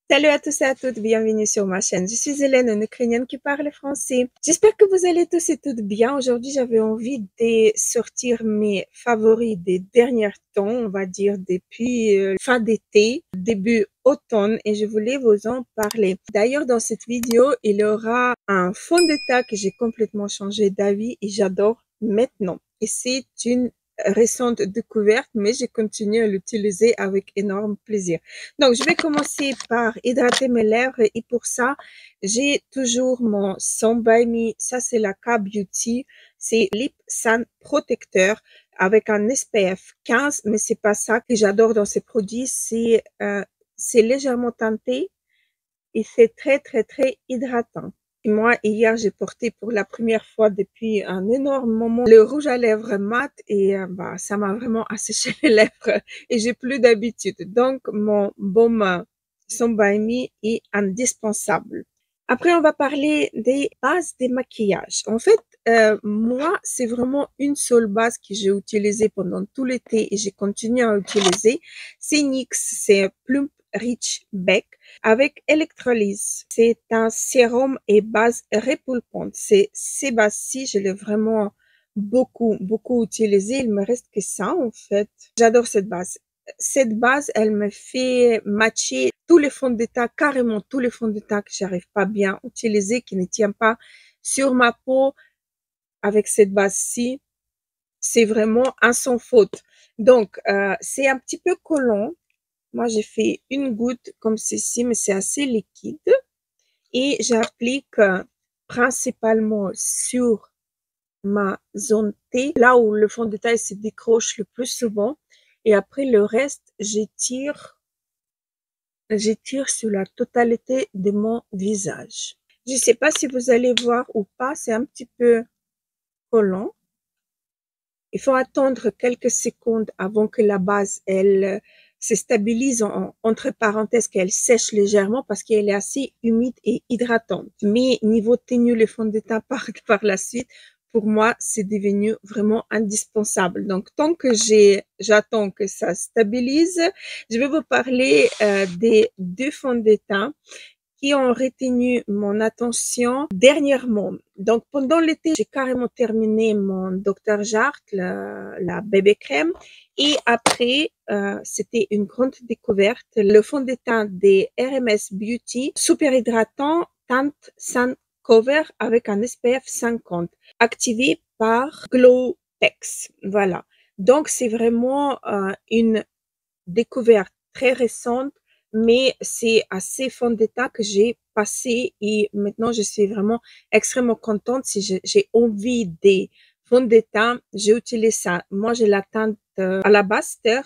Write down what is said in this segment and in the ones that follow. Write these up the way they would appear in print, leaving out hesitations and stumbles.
Salut à tous et à toutes, bienvenue sur ma chaîne. Je suis Hélène, une Ukrainienne qui parle français. J'espère que vous allez tous et toutes bien. Aujourd'hui, j'avais envie de sortir mes favoris des derniers temps, on va dire depuis fin d'été, début automne, et je voulais vous en parler. D'ailleurs, dans cette vidéo, il y aura un fond de teint que j'ai complètement changé d'avis et j'adore maintenant. Et c'est une récente découverte, mais je continue à l'utiliser avec énorme plaisir. Donc, je vais commencer par hydrater mes lèvres et pour ça, j'ai toujours mon Sun By Me. Ça, c'est la K-Beauty. C'est Lip Sun Protecteur avec un SPF 15, mais c'est pas ça que j'adore dans ces produits. C'est légèrement teinté et c'est très, très, très hydratant. Et moi, hier, j'ai porté pour la première fois depuis un énorme moment le rouge à lèvres mat et ça m'a vraiment asséché les lèvres et j'ai plus d'habitude. Donc, mon baume Sun By Me est indispensable. Après, on va parler des bases de maquillage. En fait, moi, c'est vraiment une seule base que j'ai utilisée pendant tout l'été et j'ai continué à utiliser. C'est NYX, c'est Plump Rich Beck avec électrolyse. C'est un sérum et base répulpante. Ces bases-ci, je l'ai vraiment beaucoup utilisé. Il me reste que ça, en fait. J'adore cette base. Cette base, elle me fait matcher tous les fonds de teint, carrément tous les fonds de teint que j'arrive pas bien à utiliser, qui ne tiennent pas sur ma peau. Avec cette base-ci, c'est vraiment un sans faute. Donc, c'est un petit peu collant. Moi, j'ai fait une goutte comme ceci, mais c'est assez liquide. Et j'applique principalement sur ma zone T, là où le fond de teint se décroche le plus souvent. Et après, le reste, j'étire sur la totalité de mon visage. Je ne sais pas si vous allez voir ou pas, c'est un petit peu collant. Il faut attendre quelques secondes avant que la base, elle se stabilise entre parenthèses, qu'elle sèche légèrement parce qu'elle est assez humide et hydratante. Mais niveau tenue, le fond de teint par la suite, pour moi, c'est devenu vraiment indispensable. Donc, tant que j'attends que ça stabilise, je vais vous parler des deux fonds de teint qui ont retenu mon attention dernièrement. Donc, pendant l'été, j'ai carrément terminé mon Dr. Jart, la bébé crème. Et après, c'était une grande découverte. Le fond de teint des RMS Beauty, super hydratant, teinte Sun Cover avec un SPF 50, activé par Glowpex. Voilà. Donc, c'est vraiment une découverte très récente, mais c'est assez fond d'état que j'ai passé et maintenant je suis vraiment extrêmement contente. Si j'ai envie des fonds d'état, j'utilise ça. Moi, j'ai la teinte Alabaster.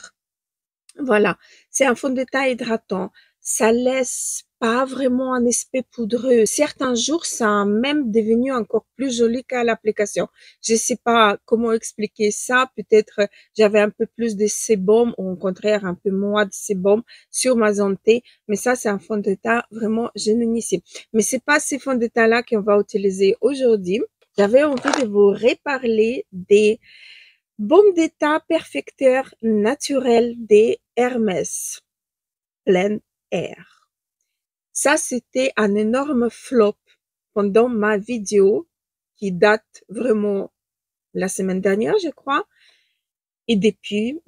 Voilà, c'est un fond de teint hydratant. Ça laisse pas vraiment un aspect poudreux. Certains jours, ça a même devenu encore plus joli qu'à l'application. Je sais pas comment expliquer ça. Peut-être j'avais un peu plus de sébum ou au contraire un peu moins de sébum sur ma zone T. Mais ça, c'est un fond de teint vraiment génialissime. Mais c'est pas ces fonds de teint-là qu'on va utiliser aujourd'hui. J'avais envie de vous reparler des baume de teint perfecteur naturel des Hermès plein air. Ça, c'était un énorme flop pendant ma vidéo qui date vraiment la semaine dernière, je crois. Et depuis,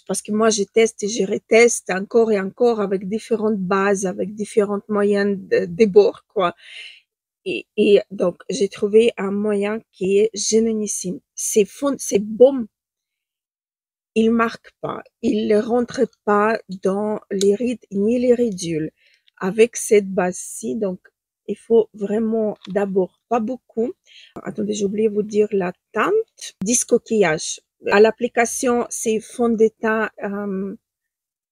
parce que moi, je teste et je reteste encore et encore avec différentes bases, avec différents moyens de bord, quoi. Et donc, j'ai trouvé un moyen qui est génialissime. Ces baumes, il marque pas, il ne rentre pas dans les rides ni les ridules. Avec cette base-ci, donc, il faut vraiment d'abord pas beaucoup. Attendez, j'ai oublié de vous dire la teinte. 10 coquillages. À l'application, c'est fond de teint,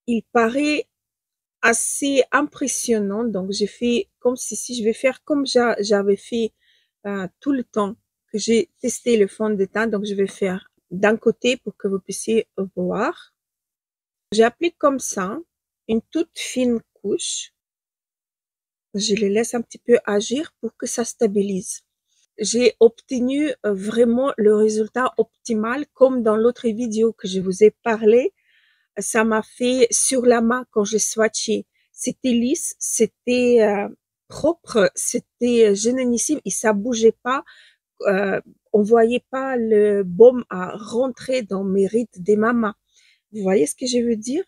il paraît assez impressionnant. Donc, j'ai fait comme si je vais faire comme j'avais fait tout le temps que j'ai testé le fond de teint. Donc, je vais faire d'un côté pour que vous puissiez voir. J'applique comme ça une toute fine couche. Je les laisse un petit peu agir pour que ça stabilise. J'ai obtenu vraiment le résultat optimal comme dans l'autre vidéo que je vous ai parlé. Ça m'a fait sur la main quand j'ai swatché. c'était lisse, c'était propre, c'était générosissime et ça bougeait pas. On voyait pas le baume à rentrer dans mes rides des mamas. Vous voyez ce que je veux dire?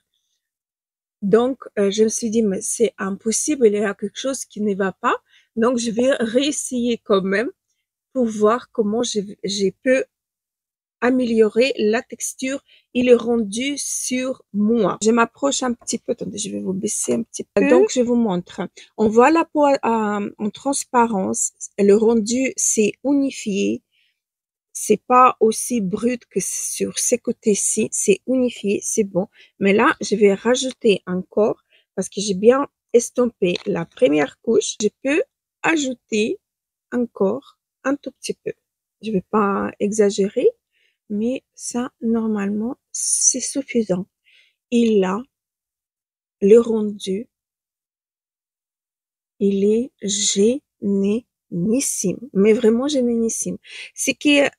Donc, je me suis dit, mais c'est impossible, il y a quelque chose qui ne va pas. Donc, je vais réessayer quand même pour voir comment je peux améliorer la texture et le rendu sur moi. Je m'approche un petit peu. Attendez, je vais vous baisser un petit peu. Donc, je vous montre. On voit la peau en transparence. Le rendu, c'est unifié. C'est pas aussi brut que sur ces côtés-ci. C'est unifié, c'est bon. Mais là, je vais rajouter encore parce que j'ai bien estompé la première couche. Je peux ajouter encore un tout petit peu. Je vais pas exagérer, mais ça, normalement, c'est suffisant. Et là, le rendu, il est génialissime, mais vraiment génialissime. Ce qui est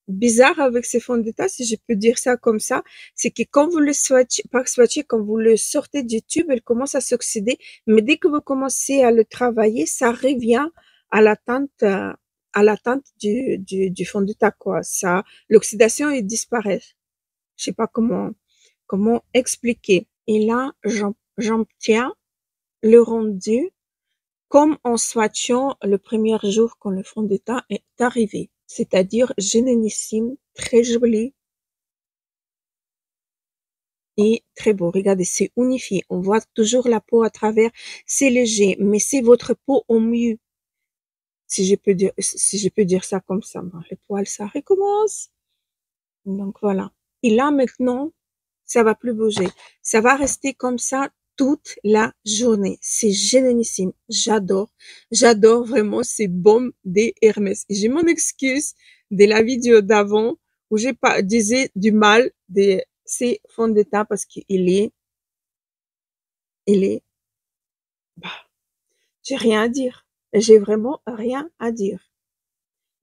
bizarre avec ces fonds de teint, si je peux dire ça comme ça, c'est que quand vous le swatchez, pas swatchez, quand vous le sortez du tube, il commence à s'oxyder, mais dès que vous commencez à le travailler, ça revient à la teinte, du fond de teint, quoi. Ça, l'oxydation, il disparaît. Je sais pas comment expliquer. Et là, j'obtiens le rendu comme en swatchant le premier jour quand le fond de teint est arrivé. C'est-à-dire générosissime, très joli et très beau. Regardez, c'est unifié. On voit toujours la peau à travers. C'est léger, mais c'est votre peau au mieux. Si je peux dire ça comme ça. Bon, les poils, ça recommence. Donc voilà. Et là, maintenant, ça va plus bouger. Ça va rester comme ça toute la journée. C'est génialissime. J'adore. J'adore vraiment ces baumes des Hermès. Et j'ai mon excuse de la vidéo d'avant où j'ai pas disais du mal de ces fonds de teint parce qu'il est, bah, j'ai rien à dire. J'ai vraiment rien à dire.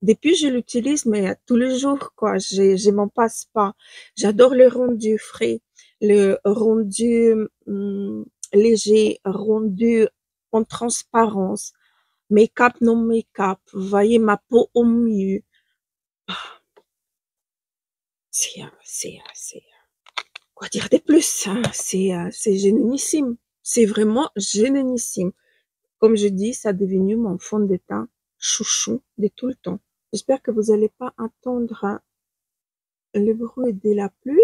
Depuis, je l'utilise, mais tous les jours, quoi. Je m'en passe pas. J'adore le rendu frais, le rendu léger, rendu en transparence, make-up, non make-up. Vous voyez ma peau au mieux. C'est, quoi dire de plus, hein? C'est génialissime. C'est vraiment génialissime. Comme je dis, ça est devenu mon fond de teint chouchou de tout le temps. J'espère que vous n'allez pas entendre le bruit de la pluie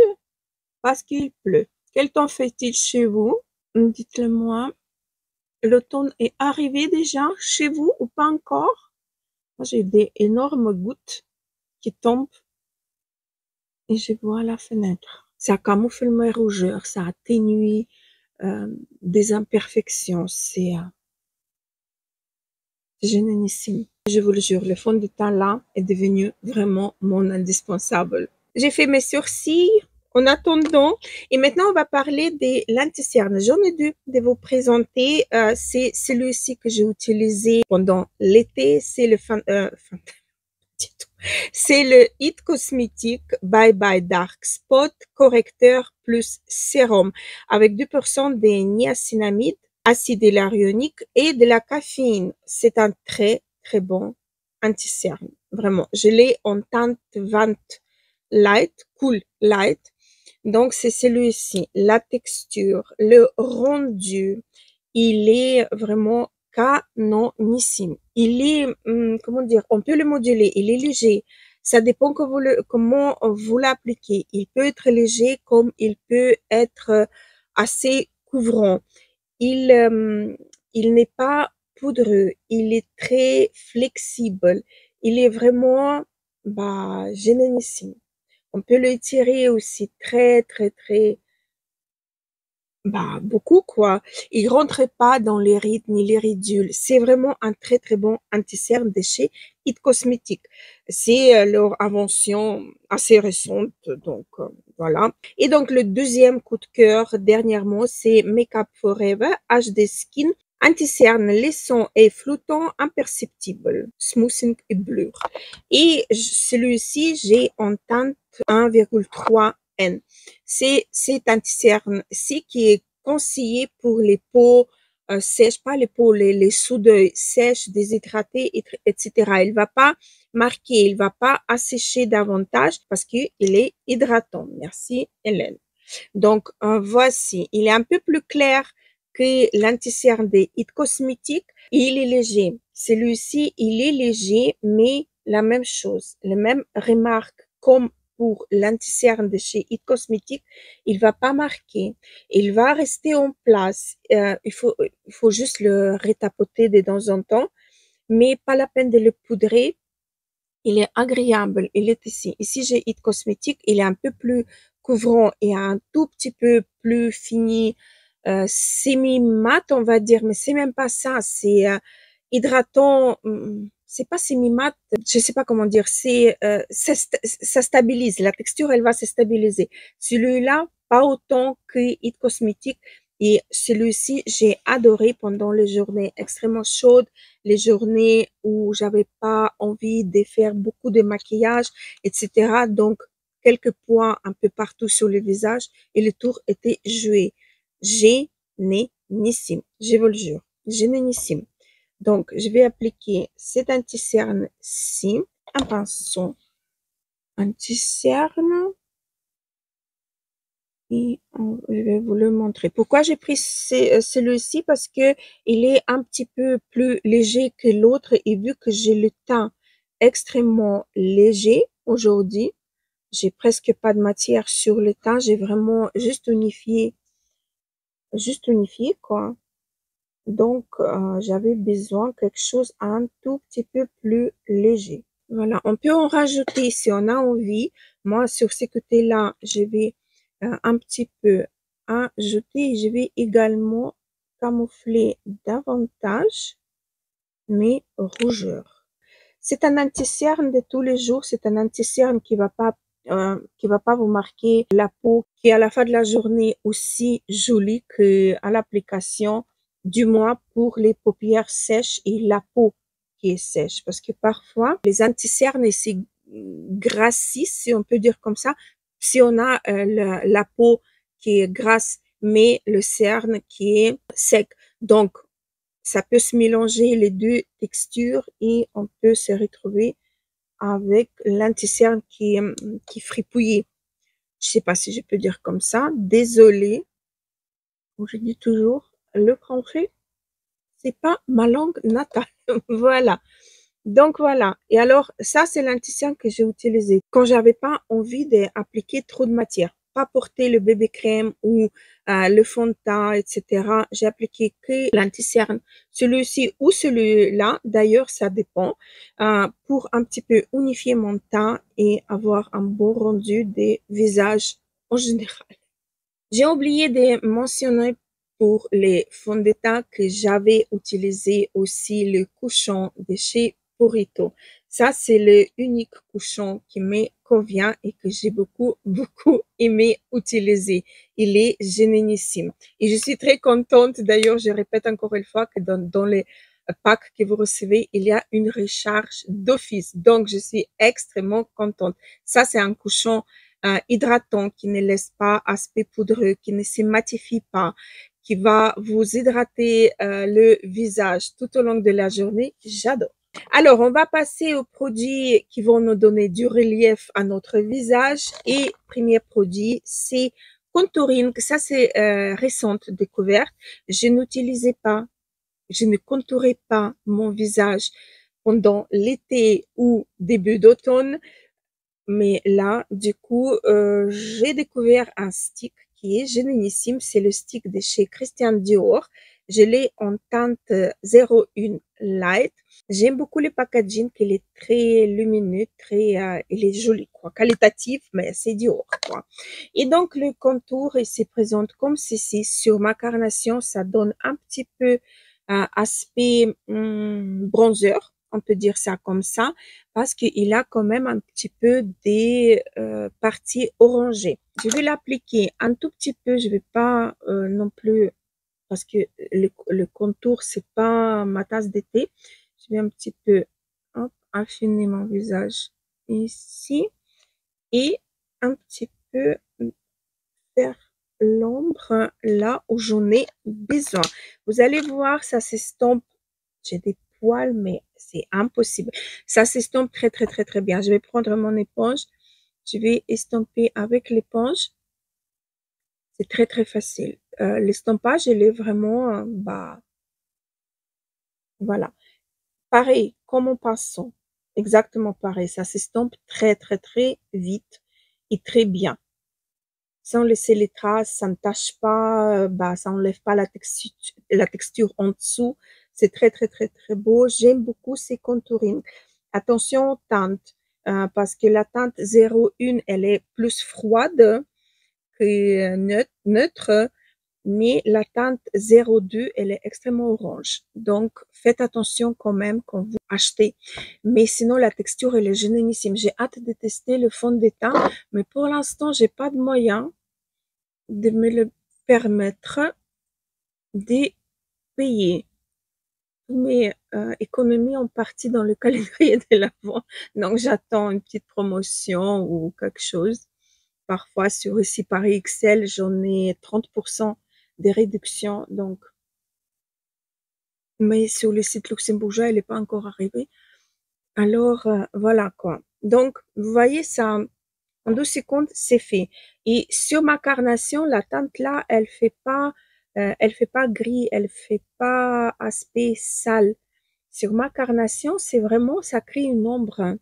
parce qu'il pleut. Quel temps fait-il chez vous? Dites-le moi. L'automne est arrivé déjà chez vous ou pas encore? Moi, j'ai des énormes gouttes qui tombent et je vois la fenêtre. Ça camoufle mes rougeurs, ça atténue des imperfections. C'est génialissime. Je vous le jure, le fond de teint là est devenu vraiment mon indispensable. J'ai fait mes sourcils en attendant et maintenant on va parler des lentilles cernes. J'en ai deux de vous présenter. C'est celui-ci que j'ai utilisé pendant l'été. C'est le c'est le It Cosmétique Bye Bye Dark Spot correcteur plus sérum avec 2% de niacinamide, acide hyaluronique et de la caféine. C'est un très très bon anti-cerne. Vraiment, je l'ai en teinte 20 light, cool light. Donc c'est celui-ci. La texture, le rendu, il est vraiment canonissime. Il est, comment dire, on peut le moduler. Il est léger. Ça dépend comment vous l'appliquez. Il peut être léger comme il peut être assez couvrant. Il n'est pas poudreux. Il est très flexible. Il est vraiment, génialissime. On peut le tirer aussi très, très, très, beaucoup, quoi. Il rentre pas dans les rides ni les ridules. C'est vraiment un très, très bon anti-cerne de chez It Cosmétique. C'est leur invention assez récente, donc voilà. Et donc, le deuxième coup de cœur dernièrement, c'est Make Up Forever HD Skin anti-cerne laissant et flottant imperceptible, smoothing et blur. Et celui-ci, j'ai en teinte 1,3 N. C'est anti-cerne, qui est conseillé pour les peaux sèches, pas les peaux, les sous-d'œil sèches, déshydratées, etc. Il va pas marquer, il va pas assécher davantage parce qu'il est hydratant. Merci Hélène. Donc voici, il est un peu plus clair que l'anti-cerne des It Cosmetics. Il est léger. Celui-ci, il est léger, mais la même chose, les mêmes remarques comme pour l'anti-cerne de chez It Cosmetics, il va pas marquer. Il va rester en place. Il faut juste le retapoter de temps en temps, mais pas la peine de le poudrer. Il est agréable. Il est ici. Ici, j'ai It Cosmetics. Il est un peu plus couvrant et un tout petit peu plus fini, semi-mat, on va dire, mais c'est même pas ça. C'est hydratant. C'est pas semi-mat. Je sais pas comment dire. Ça stabilise. La texture, elle va se stabiliser. Celui-là, pas autant que It Cosmetics. Et celui-ci, j'ai adoré pendant les journées extrêmement chaudes, les journées où j'avais pas envie de faire beaucoup de maquillage, etc. Donc, quelques points un peu partout sur le visage et le tour était joué. Géniissime. Je vous le jure. Géniissime. Donc, je vais appliquer cet anti-cerne-ci, un pinceau anti-cerne. Et je vais vous le montrer. Pourquoi j'ai pris celui-ci? Parce que il est un petit peu plus léger que l'autre et vu que j'ai le teint extrêmement léger aujourd'hui, j'ai presque pas de matière sur le teint, j'ai vraiment juste unifié quoi. Donc j'avais besoin de quelque chose un tout petit peu plus léger. Voilà, on peut en rajouter si on a envie. Moi, sur ce côté-là, je vais un petit peu ajouter. Je vais également camoufler davantage mes rougeurs. C'est un anti-cerne de tous les jours. C'est un anti-cerne qui va pas vous marquer la peau, qui est à la fin de la journée aussi jolie que à l'application, du moins pour les paupières sèches et la peau qui est sèche. Parce que parfois, les anti-cernes grassissent, si on peut dire comme ça, si on a la peau qui est grasse, mais le cerne qui est sec. Donc, ça peut se mélanger les deux textures et on peut se retrouver avec l'anti-cerne qui fripouillé. Je sais pas si je peux dire comme ça. Désolée. Je dis toujours, le français, c'est pas ma langue natale. Voilà. Donc voilà. Et alors, ça, c'est l'anti-cerne que j'ai utilisé quand j'avais pas envie d'appliquer trop de matière. Pas porter le bébé crème ou le fond de teint, etc. J'ai appliqué que l'anti-cerne, celui-ci ou celui-là. D'ailleurs, ça dépend. Pour un petit peu unifier mon teint et avoir un bon rendu des visages en général. J'ai oublié de mentionner pour les fonds de teint que j'avais utilisé aussi le couchon de chez Purito. Ça, c'est le unique couchon qui me convient et que j'ai beaucoup, beaucoup aimé utiliser. Il est génialissime. Et je suis très contente. D'ailleurs, je répète encore une fois que dans les packs que vous recevez, il y a une recharge d'office. Donc, je suis extrêmement contente. Ça, c'est un couchon hydratant qui ne laisse pas aspect poudreux, qui ne se matifie pas, qui va vous hydrater le visage tout au long de la journée. J'adore. Alors, on va passer aux produits qui vont nous donner du relief à notre visage. Et premier produit, c'est Contouring. Ça, c'est récente découverte. Je n'utilisais pas, je ne contourais pas mon visage pendant l'été ou début d'automne. Mais là, du coup, j'ai découvert un stick qui est génialissime. C'est le stick de chez Christian Dior. Je l'ai en teinte 01 Light. J'aime beaucoup le packaging, qu'il est très lumineux, il est joli, quoi, qualitatif, mais c'est Dior, quoi. Et donc, le contour, il se présente comme ceci. Sur ma carnation, ça donne un petit peu aspect bronzer. On peut dire ça comme ça parce qu'il a quand même un petit peu des parties orangées. Je vais l'appliquer un tout petit peu, je vais pas non plus parce que le contour c'est pas ma tasse d'été. Je vais un petit peu affiner mon visage ici et un petit peu faire l'ombre là où j'en ai besoin. Vous allez voir, ça s'estompe. J'ai des poils, mais c'est impossible. Ça s'estompe très, très, très, très bien. Je vais prendre mon éponge. Je vais estomper avec l'éponge. C'est très, très facile. L'estampage, il est vraiment, voilà. Pareil, comme en pinceau. Exactement pareil. Ça s'estompe très, très, très vite et très bien. Sans laisser les traces, ça ne tâche pas, ça enlève pas la texture en dessous. C'est très, très, très, très beau. J'aime beaucoup ces contouring. Attention aux teintes, parce que la teinte 01, elle est plus froide que neutre, mais la teinte 02, elle est extrêmement orange. Donc, faites attention quand même quand vous achetez. Mais sinon, la texture, elle est génialissime. J'ai hâte de tester le fond de teint, mais pour l'instant, j'ai pas de moyen de me le permettre de payer. Mes économies ont parti dans le calendrier de l'Avent, donc j'attends une petite promotion ou quelque chose. Parfois, sur ici Paris Excel, j'en ai 30% de réduction, donc, mais sur le site luxembourgeois, elle n'est pas encore arrivée. Alors, voilà quoi. Donc, vous voyez, ça, en 2 secondes, c'est fait. Et sur ma carnation, la teinte là, elle fait pas gris, elle fait pas aspect sale. Sur ma carnation, c'est vraiment, ça crée une ombre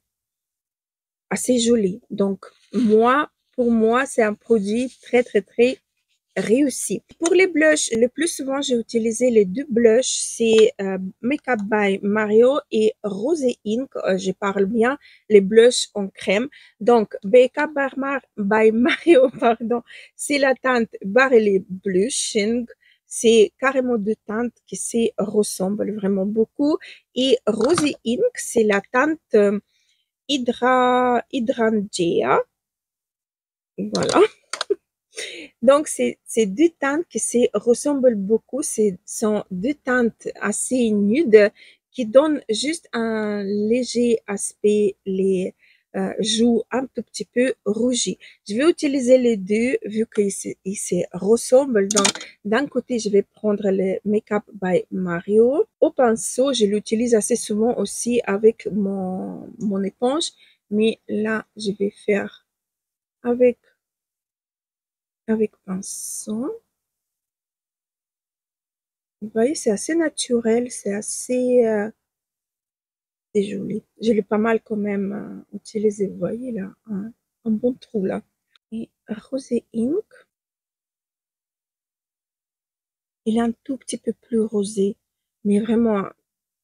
assez jolie. Donc, pour moi, c'est un produit très, très, très réussi. Pour les blushs, le plus souvent, j'ai utilisé les 2 blushs, c'est Makeup by Mario et Rosé Ink. Je parle bien les blushs en crème. Donc, Makeup by Mario, pardon, c'est la teinte Barely Blushing. C'est carrément 2 teintes qui se ressemblent vraiment beaucoup. Et Rosé Ink, c'est la teinte Hydrangea. Voilà. Donc, c'est 2 teintes qui se ressemblent beaucoup. Sont 2 teintes assez nudes qui donnent juste un léger aspect, les joues un tout petit peu rougies. Je vais utiliser les deux vu qu'ils se ressemblent. Donc, d'un côté, je vais prendre le Makeup by Mario. Au pinceau, je l'utilise assez souvent aussi avec mon éponge. Mais là, je vais faire avec pinceau. Vous voyez, c'est assez naturel, c'est assez c'est joli. Je l'ai pas mal quand même utilisé. Vous voyez là, un bon trou là. Et Rosé Ink, il est un tout petit peu plus rosé, mais vraiment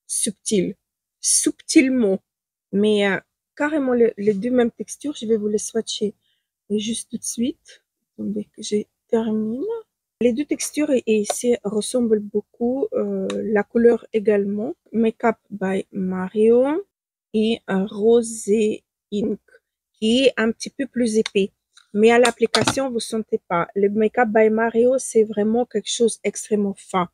subtil, subtilement. Mais carrément les deux mêmes textures. Je vais vous les swatcher juste tout de suite. Attendez que j'ai terminé. Les deux textures ici ressemblent beaucoup, la couleur également. Makeup by Mario et Rosé Ink, qui est un petit peu plus épais. Mais à l'application, vous sentez pas. Le Makeup by Mario, c'est vraiment quelque chose d'extrêmement fin.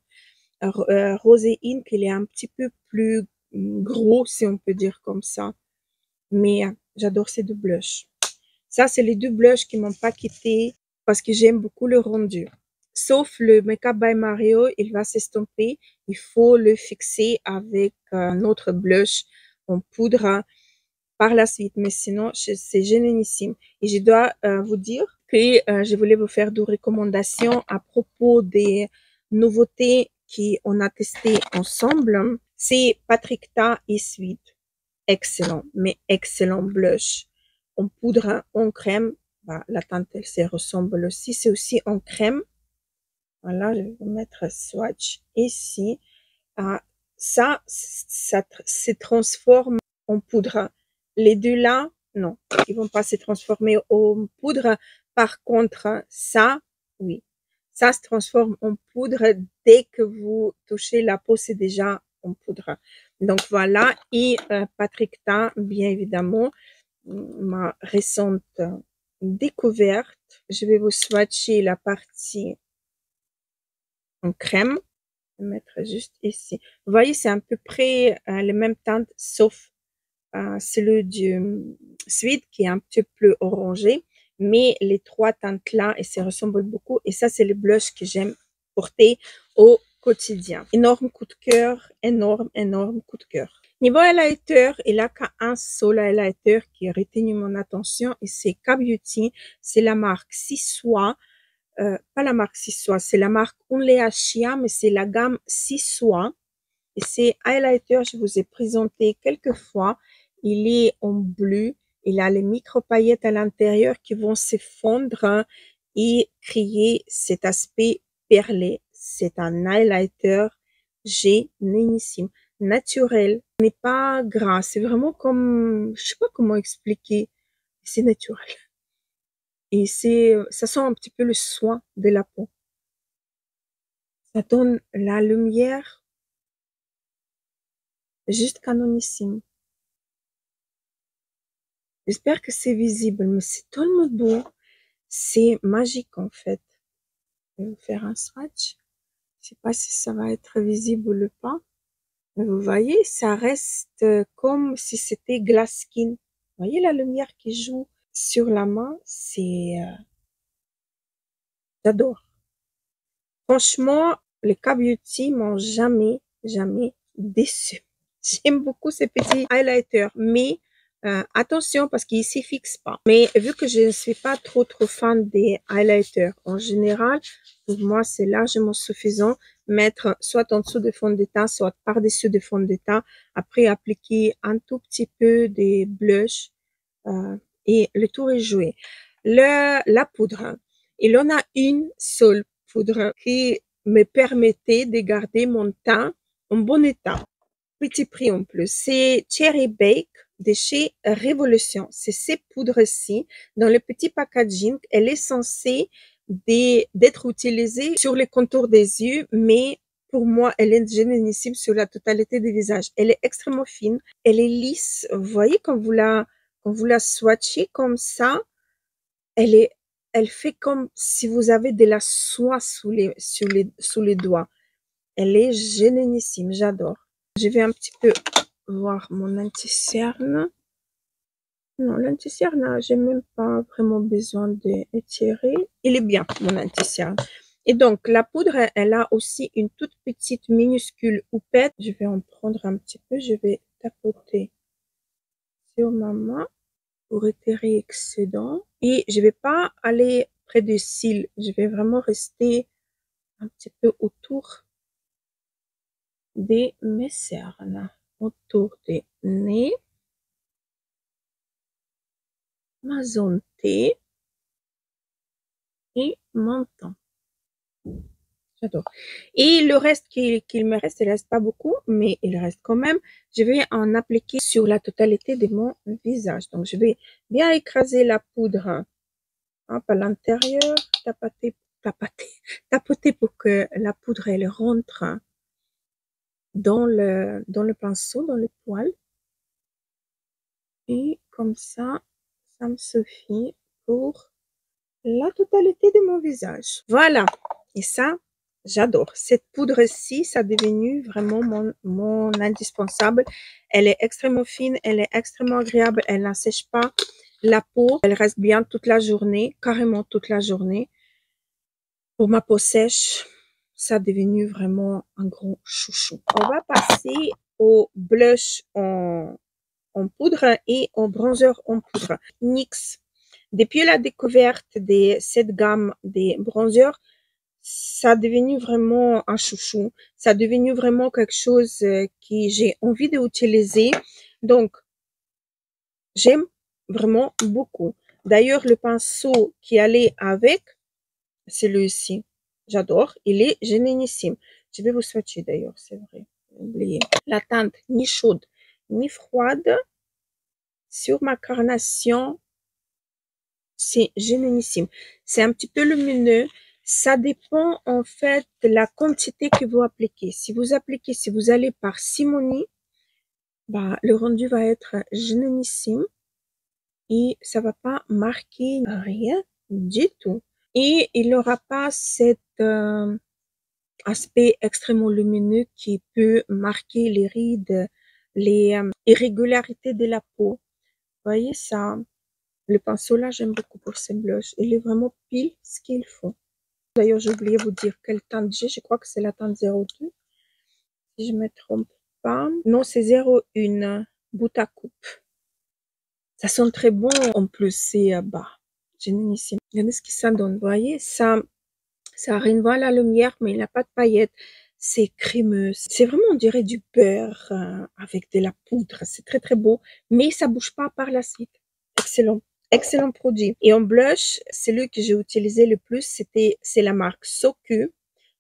Rosé Ink, il est un petit peu plus gros, si on peut dire comme ça. Mais j'adore ces deux blushs. Ça, c'est les deux blushs qui m'ont pas quitté parce que j'aime beaucoup le rendu. Sauf le Makeup by Mario, il va s'estomper. Il faut le fixer avec un autre blush en poudre par la suite. Mais sinon, c'est génialissime. Et je dois vous dire que je voulais vous faire deux recommandations à propos des nouveautés qu'on a testées ensemble. C'est Patrick Ta et Sweet. Excellent, mais excellent blush. En poudre, en crème. La teinte, elle se ressemble aussi. C'est aussi en crème. Voilà, je vais vous mettre swatch ici. Ça se transforme en poudre. Les deux là, non, ils vont pas se transformer en poudre. Par contre, ça, oui, ça se transforme en poudre dès que vous touchez la peau, c'est déjà en poudre. Donc voilà, et Patrick Ta, bien évidemment, ma récente découverte. Je vais vous swatcher la partie en crème. Je vais mettre juste ici. Vous voyez, c'est à peu près les mêmes teintes, sauf celui du Sweet qui est un petit peu plus orangé. mais les trois teintes là, et ça ressemble beaucoup. Et ça, c'est le blush que j'aime porter au quotidien. Énorme coup de cœur, énorme coup de cœur. Niveau highlighter, il a qu'un seul highlighter qui a retenu mon attention et c'est K-Beauty. C'est la marque Siswa. Pas la marque Siswa, c'est la marque Onlea Shea, mais c'est la gamme Siswa. Et c'est highlighter, je vous ai présenté quelques fois. Il est en bleu. Il a les micro-paillettes à l'intérieur qui vont se fondre et créer cet aspect perlé. C'est un highlighter génialissime, naturel, n'est pas gras. C'est vraiment comme, je sais pas comment expliquer. C'est naturel. Et ça sent un petit peu le soin de la peau. Ça donne la lumière juste canonissime. J'espère que c'est visible, mais c'est tellement beau. C'est magique en fait. Je vais vous faire un swatch. Je sais pas si ça va être visible ou pas. Mais vous voyez, ça reste comme si c'était glass skin. Vous voyez la lumière qui joue sur la main, j'adore. Franchement, les K-Beauty m'ont jamais déçu. J'aime beaucoup ces petits highlighters, mais attention parce qu'ils s'y fixent pas. Mais vu que je ne suis pas trop fan des highlighters en général, pour moi c'est largement suffisant mettre soit en dessous de fond de teint, soit par-dessus de fond de teint. Après appliquer un tout petit peu de blush et le tour est joué. La poudre, il en a une seule poudre qui me permettait de garder mon teint en bon état. Petit prix en plus. C'est Cherry Bake de chez Révolution. C'est ces poudres-ci. Dans le petit packaging, elle est censée d'être utilisée sur les contours des yeux, mais pour moi, elle est génialissime sur la totalité du visage. Elle est extrêmement fine. Elle est lisse. Vous voyez, quand vous la swatchez comme ça, elle fait comme si vous avez de la soie sous les doigts. Elle est génialissime. J'adore. Je vais un petit peu voir mon anti-cerne. Non, l'anti-cerne, j'ai même pas vraiment besoin d'étirer. Il est bien, mon anti-cerne. Et donc, la poudre, elle a aussi une toute petite minuscule houppette. Je vais en prendre un petit peu. Je vais tapoter sur ma main pour étirer excédent. Et je vais pas aller près des cils. Je vais vraiment rester un petit peu autour de mes cernes, autour des nez, ma zone T et menton. J'adore. Et le reste qu'il me reste, il reste pas beaucoup, mais il reste quand même. Je vais en appliquer sur la totalité de mon visage. Donc, je vais bien écraser la poudre hop, à l'intérieur, tapoter pour que la poudre elle rentre dans le pinceau, dans le poil. Et comme ça me suffit pour la totalité de mon visage. Voilà. Et ça, j'adore. Cette poudre-ci, ça est devenu vraiment mon indispensable. Elle est extrêmement fine, elle est extrêmement agréable, elle n'assèche pas la peau. Elle reste bien toute la journée, carrément toute la journée. Pour ma peau sèche, ça est devenu vraiment un gros chouchou. On va passer au blush en poudre et au bronzer en poudre. NYX. Depuis la découverte de cette gamme des bronzers, ça est devenu vraiment un chouchou. Ça est devenu vraiment quelque chose que j'ai envie d'utiliser. Donc, j'aime vraiment beaucoup. D'ailleurs, le pinceau qui allait avec, c'est celui-ci. J'adore. Il est génialissime. Je vais vous swatcher d'ailleurs, c'est vrai. J'ai oublié. La teinte ni chaude ni froide. Sur ma carnation, c'est génialissime. C'est un petit peu lumineux. Ça dépend en fait de la quantité que vous appliquez. Si vous allez parcimonie, bah, le rendu va être génialissime et ça va pas marquer rien du tout. Et il n'aura pas cet aspect extrêmement lumineux qui peut marquer les rides, les irrégularités de la peau. Vous voyez ça? Le pinceau là, j'aime beaucoup pour ces blushs. Il est vraiment pile ce qu'il faut. D'ailleurs, j'ai oublié de vous dire quelle teinte j'ai. Je crois que c'est la teinte 02. Si je me trompe pas. Non, c'est 01. Bout à coupe. Ça sent très bon. En plus, c'est bas. Génialissime. Regardez ce que ça donne. Vous voyez, ça renvoie la lumière, mais il n'a pas de paillettes. C'est crémeux. C'est vraiment, on dirait du beurre avec de la poudre. C'est très, très beau. Mais ça bouge pas par la suite. Excellent. Excellent produit. Et en blush, celui que j'ai utilisé le plus, c'est la marque Soku.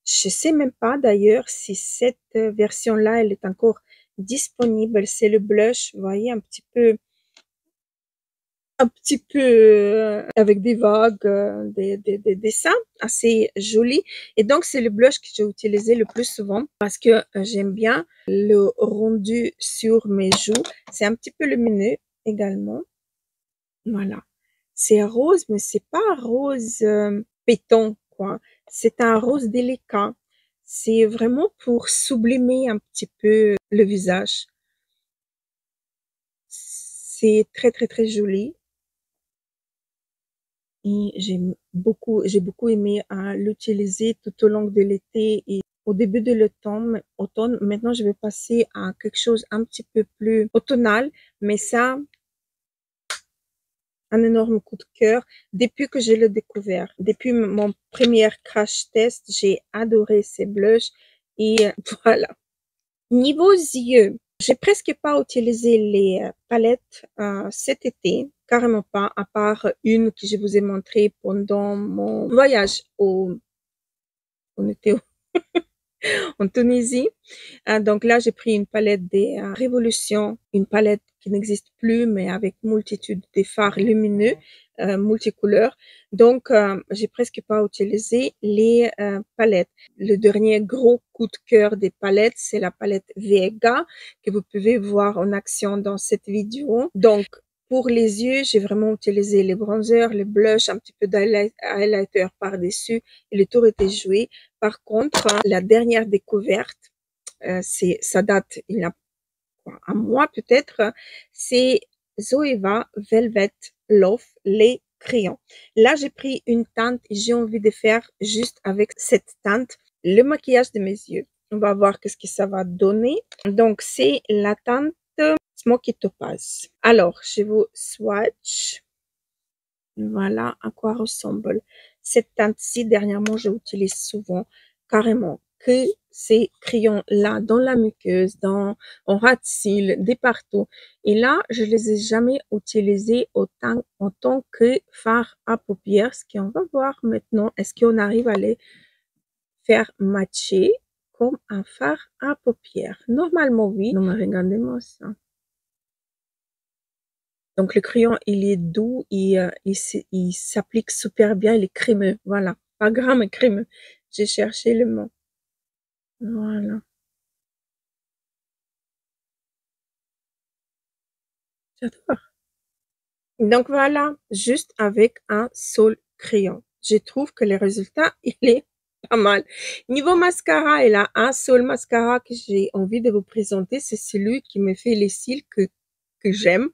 Je sais même pas d'ailleurs si cette version-là, elle est encore disponible. C'est le blush, vous voyez, un petit peu avec des vagues, des dessins assez jolis. Et donc, c'est le blush que j'ai utilisé le plus souvent parce que j'aime bien le rendu sur mes joues. C'est un petit peu lumineux également. Voilà. C'est rose, mais c'est pas rose pétant, quoi. C'est un rose délicat. C'est vraiment pour sublimer un petit peu le visage. C'est très, très, très joli. Et j'ai beaucoup aimé l'utiliser tout au long de l'été et au début de automne. Maintenant, je vais passer à quelque chose un petit peu plus automnal, mais ça, un énorme coup de cœur depuis que je l'ai découvert. Depuis mon premier crash test, j'ai adoré ces blushs et voilà. Niveau yeux, j'ai presque pas utilisé les palettes cet été, carrément pas, à part une que je vous ai montrée pendant mon voyage on était en Tunisie. Donc là, j'ai pris une palette des Révolutions, une palette qui n'existe plus, mais avec multitude de fards lumineux, multicouleurs. Donc, j'ai presque pas utilisé les palettes. Le dernier gros coup de cœur des palettes, c'est la palette Vega que vous pouvez voir en action dans cette vidéo. Donc, pour les yeux, j'ai vraiment utilisé les bronzers, les blushs, un petit peu d'highlighter par-dessus et le tour était joué. Par contre, la dernière découverte, ça date il y a un mois peut-être, c'est Zoeva Velvet Love les crayons. Là, j'ai pris une teinte et j'ai envie de faire juste avec cette teinte le maquillage de mes yeux. On va voir qu'est-ce que ça va donner. Donc, c'est la teinte Smoky Topaz. Alors, je vous swatch. Voilà à quoi ressemble cette teinte-ci. Dernièrement, je l'utilise souvent, carrément, que ces crayons-là dans la muqueuse, en ras de cils, de partout. Et là, je les ai jamais utilisés en tant que fard à paupières. Ce qu'on va voir maintenant, est-ce qu'on arrive à les faire matcher comme un fard à paupières? Normalement, oui. Non, mais regardez-moi ça. Donc le crayon, il est doux, il s'applique super bien, il est crémeux. Voilà, pas gras mais crémeux. J'ai cherché le mot. Voilà, j'adore. Donc voilà, juste avec un seul crayon. Je trouve que le résultat, il est pas mal. Niveau mascara, il a un seul mascara que j'ai envie de vous présenter. C'est celui qui me fait les cils que j'aime.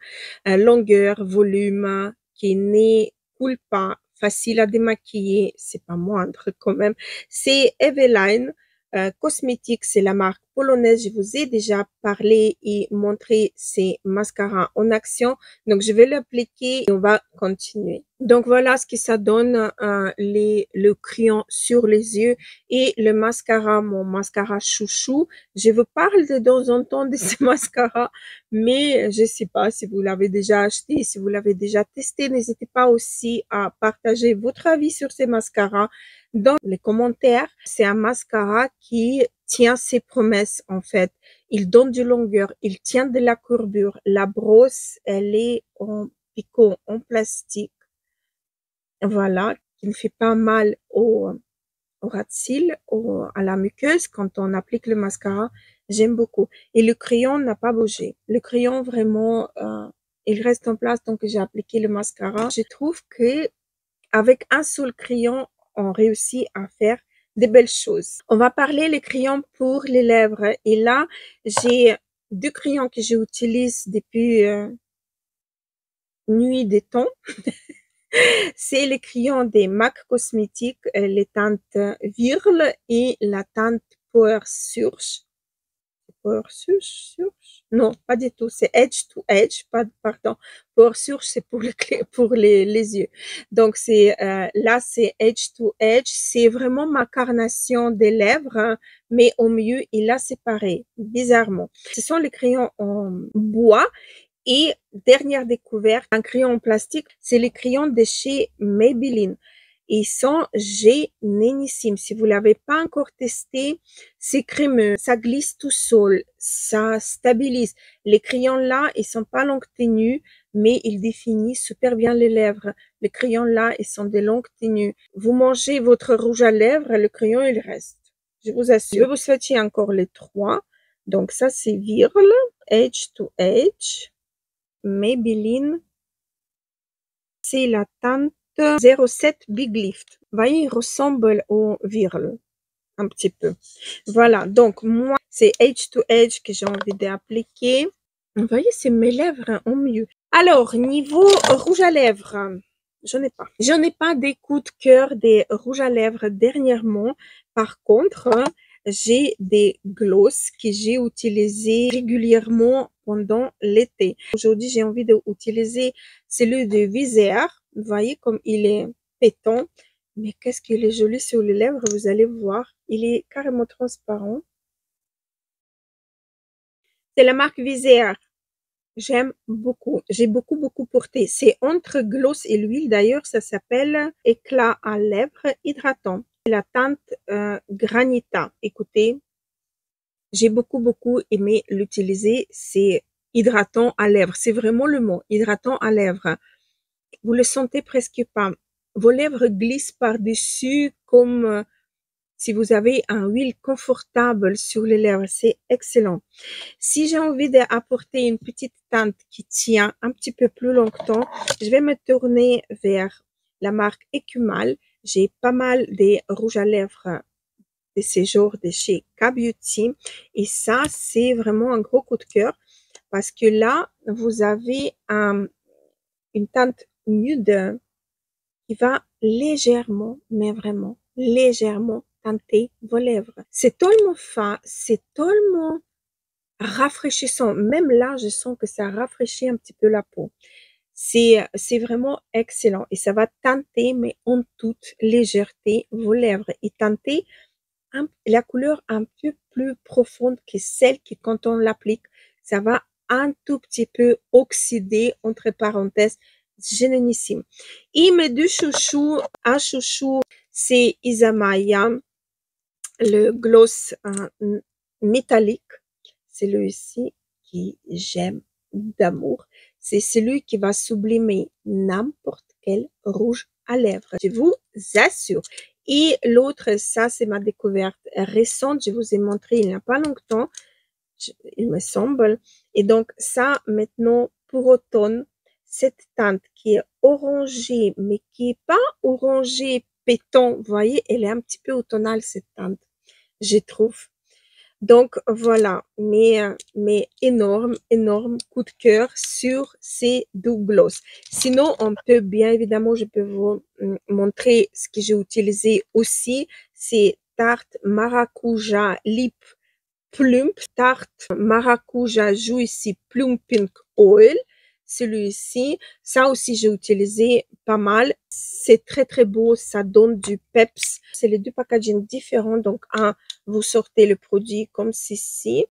Longueur, volume, qui ne coule pas, facile à démaquiller, c'est pas moindre quand même. C'est Eveline Cosmetics, c'est la marque polonaise. Je vous ai déjà parlé et montré ces mascaras en action. Donc, je vais l'appliquer et on va continuer. Donc, voilà ce que ça donne, le crayon sur les yeux et le mascara, mon mascara chouchou. Je vous parle de temps en temps de ce mascara, mais je sais pas si vous l'avez déjà acheté, si vous l'avez déjà testé. N'hésitez pas aussi à partager votre avis sur ces mascaras dans les commentaires. C'est un mascara qui tient ses promesses en fait. Il donne de longueur, il tient de la courbure. La brosse, elle est en picot, en plastique. Voilà, qui ne fait pas mal au ras de cils, à la muqueuse quand on applique le mascara. J'aime beaucoup. Et le crayon n'a pas bougé. Le crayon vraiment, il reste en place. Donc j'ai appliqué le mascara. Je trouve que avec un seul crayon, on réussit à faire de belles choses. On va parler les crayons pour les lèvres. Et là, j'ai deux crayons que j'utilise depuis Nuit des temps. C'est les crayons des MAC Cosmétiques, les teintes Virle et la teinte Power Surge. Power Surge? Non, pas du tout. C'est Edge to Edge. Pardon. Power Surge, c'est pour les yeux. Donc, là, c'est Edge to Edge. C'est vraiment ma carnation des lèvres, hein, mais au mieux, il a séparé, bizarrement. Ce sont les crayons en bois. Et dernière découverte, un crayon en plastique, c'est les crayons de chez Maybelline. Ils sont génialissimes. Si vous l'avez pas encore testé, c'est crémeux, ça glisse tout seul, ça stabilise. Les crayons là, ils sont pas longue tenue, mais ils définissent super bien les lèvres. Les crayons là, ils sont de longue tenue. Vous mangez votre rouge à lèvres, le crayon il reste. Je vous assure. Je vais vous swatcher encore les trois. Donc ça c'est Virle, Edge to Edge. Maybelline, c'est la teinte 07 Big Lift. Vous voyez, il ressemble au Virle, un petit peu. Voilà, donc moi, c'est Edge to Edge que j'ai envie d'appliquer. Vous voyez, c'est mes lèvres en mieux. Alors, niveau rouge à lèvres, j'en ai pas. J'en ai pas des coups de cœur des rouges à lèvres dernièrement. Par contre, j'ai des gloss que j'ai utilisés régulièrement pendant l'été. Aujourd'hui, j'ai envie d'utiliser celui de Visaire. Vous voyez comme il est pétant. Mais qu'est-ce qu'il est joli sur les lèvres, vous allez voir. Il est carrément transparent. C'est la marque Visaire. J'aime beaucoup. J'ai beaucoup porté. C'est entre gloss et l'huile. D'ailleurs, ça s'appelle éclat à lèvres hydratant. La teinte Granita. Écoutez, j'ai beaucoup aimé l'utiliser. C'est hydratant à lèvres. C'est vraiment le mot. Hydratant à lèvres. Vous le sentez presque pas. Vos lèvres glissent par-dessus comme si vous avez un huile confortable sur les lèvres. C'est excellent. Si j'ai envie d'apporter une petite teinte qui tient un petit peu plus longtemps, je vais me tourner vers la marque Ecumal. J'ai pas mal des rouges à lèvres de ces jours de chez K-Beauty. Et ça, c'est vraiment un gros coup de cœur parce que là, vous avez une teinte nude qui va légèrement, mais vraiment légèrement teinter vos lèvres. C'est tellement fin, c'est tellement rafraîchissant. Même là, je sens que ça rafraîchit un petit peu la peau. C'est vraiment excellent et ça va teinter, mais en toute légèreté, vos lèvres et teinter la couleur un peu plus profonde que celle qui, quand on l'applique, ça va un tout petit peu oxyder, entre parenthèses, génialissime. Et mes deux chouchous, un chouchou, c'est Isamaya, le gloss métallique. C'est celui-ci qui j'aime d'amour. C'est celui qui va sublimer n'importe quel rouge à lèvres. Je vous assure. Et l'autre, ça, c'est ma découverte récente. Je vous ai montré il n'y a pas longtemps, il me semble. Et donc, ça, maintenant, pour automne, cette teinte qui est orangée, mais qui est pas orangée pétant, vous voyez, elle est un petit peu automnale, cette teinte, je trouve. Donc, voilà, mais énorme coup de cœur sur ces deux gloss. Sinon, on peut bien évidemment, je peux vous montrer ce que j'ai utilisé aussi. C'est Tarte Maracuja Lip Plump, Tarte Maracuja Juicy Plum Pink Oil. Celui-ci, ça aussi j'ai utilisé pas mal. C'est très beau, ça donne du peps. C'est les deux packaging différents. Donc vous sortez le produit comme ceci.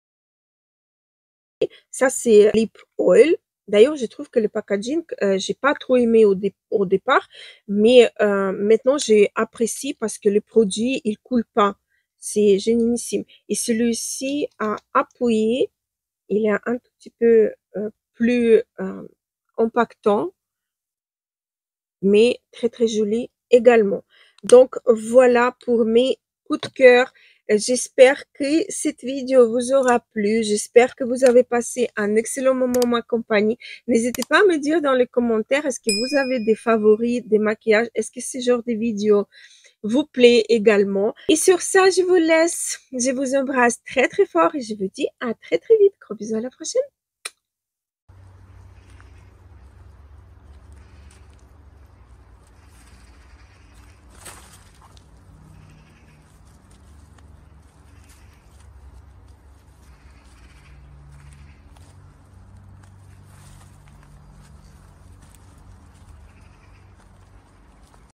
Ça c'est Lip Oil. D'ailleurs, je trouve que le packaging, j'ai pas trop aimé au départ, mais maintenant j'ai apprécié parce que le produit il coule pas. C'est génialissime. Et celui-ci à appuyer, il est un tout petit peu plus impactant, mais très joli également. Donc voilà pour mes coups de cœur. J'espère que cette vidéo vous aura plu. J'espère que vous avez passé un excellent moment en ma compagnie. N'hésitez pas à me dire dans les commentaires, est-ce que vous avez des favoris, des maquillages? Est-ce que ce genre de vidéo vous plaît également? Et sur ça, je vous laisse. Je vous embrasse très fort et je vous dis à très vite. Gros bisous, à la prochaine.